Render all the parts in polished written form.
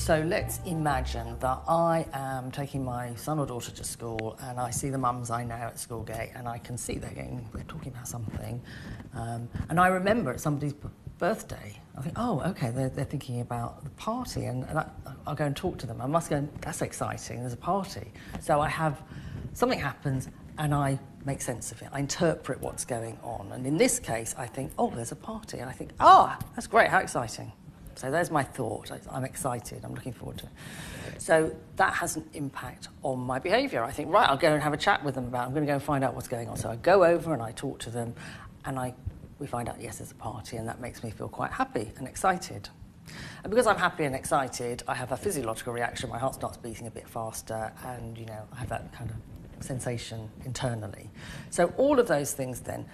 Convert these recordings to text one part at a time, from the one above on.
So let's imagine that I am taking my son or daughter to school and I see the mums I know at the school gate and I can see they're talking about something. And I remember it's somebody's birthday. I think, oh, okay, they're thinking about the party, and I'll go and talk to them. I must go, that's exciting, there's a party. So something happens and I make sense of it. I interpret what's going on. And in this case, I think, oh, there's a party. And I think, oh, that's great, how exciting. So there's my thought. I'm excited, I'm looking forward to it. So that has an impact on my behaviour. I think, right, I'll go and have a chat with them I'm going to go and find out what's going on. So I go over and I talk to them and we find out, yes, there's a party, and that makes me feel quite happy and excited. And because I'm happy and excited, I have a physiological reaction. My heart starts beating a bit faster and, I have that kind of sensation internally. So all of those things then,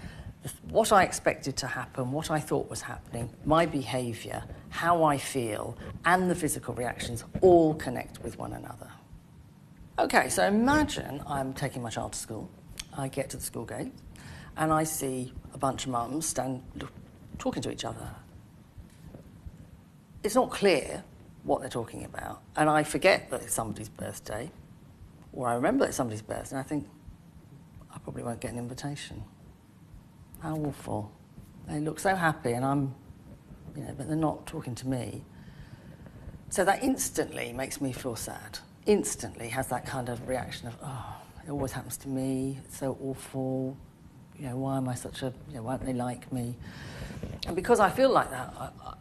what I expected to happen, what I thought was happening, my behaviour, how I feel, and the physical reactions all connect with one another. Okay, so imagine I'm taking my child to school. I get to the school gate, and I see a bunch of mums talking to each other. It's not clear what they're talking about, and I forget that it's somebody's birthday, or I remember that it's somebody's birthday, and I think, I probably won't get an invitation. How awful. They look so happy and I'm, but they're not talking to me. So that instantly makes me feel sad. Instantly has that kind of reaction of, oh, it always happens to me, it's so awful. Why am I why don't they like me? And because I feel like that,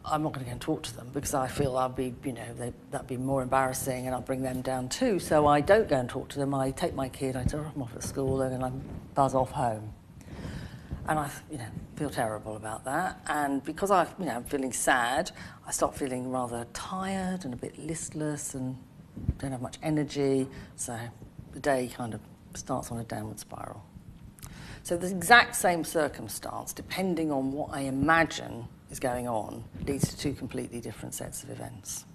I'm not going to go and talk to them because I feel I'll be, that'd be more embarrassing and I'll bring them down too. So I don't go and talk to them. I take my kid, I drop him off at school and then I buzz off home. And I, feel terrible about that. And because I'm feeling sad, I start feeling rather tired and a bit listless and don't have much energy. So the day kind of starts on a downward spiral. So the exact same circumstance, depending on what I imagine is going on, leads to two completely different sets of events.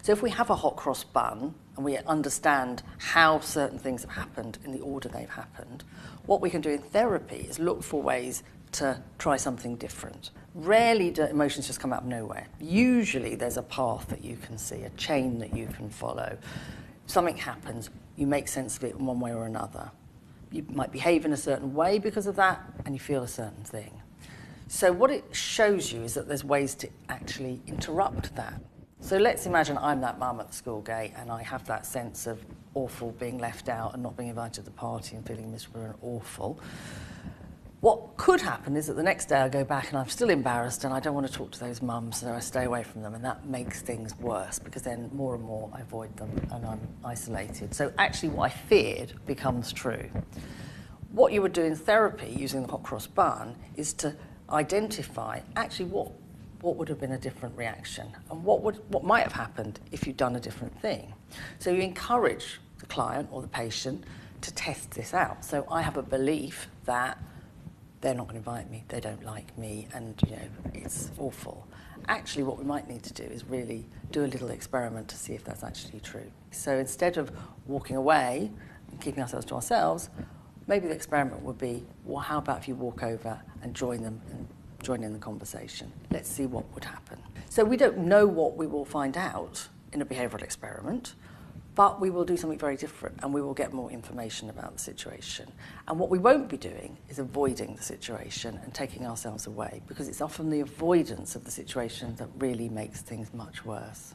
So if we have a hot cross bun and we understand how certain things have happened in the order they've happened, what we can do in therapy is look for ways to try something different. Rarely do emotions just come out of nowhere. Usually there's a path that you can see, a chain that you can follow. Something happens, you make sense of it in one way or another. You might behave in a certain way because of that, and you feel a certain thing. So what it shows you is that there's ways to actually interrupt that. So let's imagine I'm that mum at the school gate and I have that sense of awful being left out and not being invited to the party and feeling miserable and awful. What could happen is that the next day I go back and I'm still embarrassed and I don't want to talk to those mums, so I stay away from them, and that makes things worse because then more and more I avoid them and I'm isolated. So actually what I feared becomes true. What you would do in therapy using the hot cross bun is to identify actually what would have been a different reaction and what might have happened if you'd done a different thing. So you encourage the client or the patient to test this out. So I have a belief that they're not going to invite me, they don't like me, and it's awful. Actually, what we might need to do is really do a little experiment to see if that's actually true. So instead of walking away and keeping ourselves to ourselves, maybe the experiment would be, well, how about if you walk over and join them and join in the conversation? Let's see what would happen. So we don't know what we will find out in a behavioural experiment, but we will do something very different and we will get more information about the situation. And what we won't be doing is avoiding the situation and taking ourselves away, because it's often the avoidance of the situation that really makes things much worse.